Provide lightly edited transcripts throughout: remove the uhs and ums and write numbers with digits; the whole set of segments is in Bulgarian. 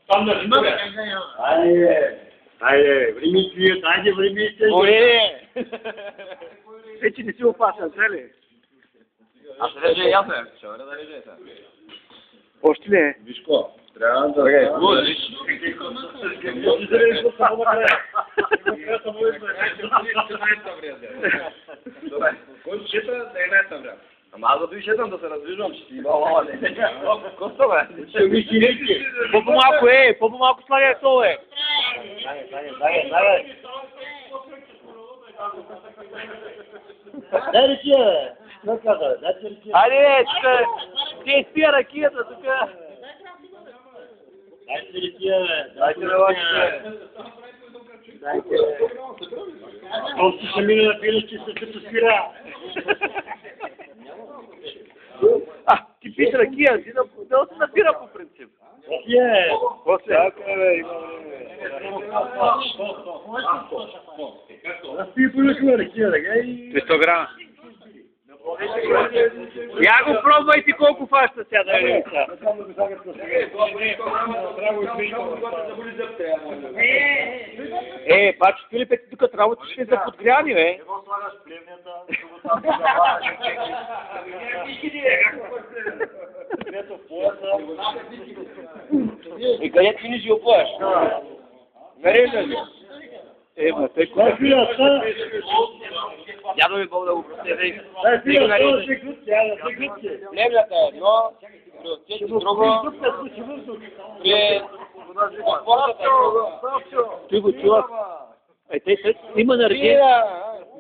Там да снимаме. Айде, време крият, айде, време изтежда. Оре! Вече не си опасен, цели? Аз се реже ясно е. Ще върна да реже сега. Още ли е? Вишко, трябва да... Лудиш. Кой чета да е най-съвря? Ама аз да шетам да се раздвижвам, ще си бала, не. Коста, бе? По-малко слагай сол, е. Дай ръкия, какво каза? Дай ръкия. Айде, тук, ти спия ракията, тук. Дайте ръкия, бе. Дайте ръкия. Дайте. Просто ще мине на пилещи се като спира. Ти пиш ракия, ти да се напира по принцип. Ръкия, После. разпи по-лъква ръкия, да гай. 300 грама. Я го пробвайте колко фаща сега да видим. Паче Филипе, ти тук работиш ще за подгряни, бе. И къде ти не си опоеш? Нарежда ли? Ма, тъй кога. Дядо ми Бог да го прости. Левлята е едно, при отцето друго, при отпората е друго. Ти го чуваш? Има нарежда.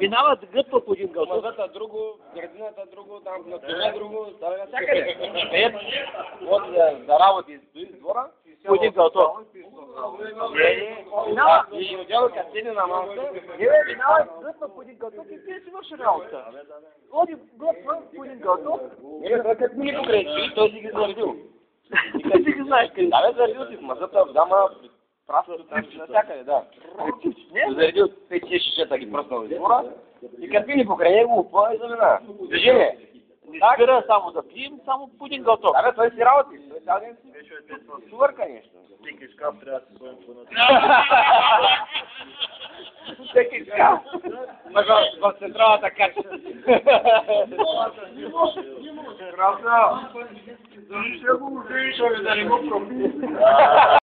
Минават гътва по един гълтов. Мазата друго, градината друго, там на това друго, да навсякъде. Вот за работи стои с двора. По един гълтов. И отделно като седи на малка. Минава гътва по един гълтов и ти си върши работа. Води гътва по един гълтов. Той като ми покрай, той си ги заредил. И къде си ги знаеш къде? Да, заредил си в мазата, в дама, прасно там навсякъде, да. Заредил 5-6 шишета ги пръснал из двора и като мини покрай него упа и замина. Движение. Не спира само да пием, само по един гълтов. Да, бе, той си работи. Той цял ден си свърка нещо. Всеки шкаф трябва да се сложим по нас. Всеки шкаф. В централата кача. Правда. Защо го ужиш, да не го пропи?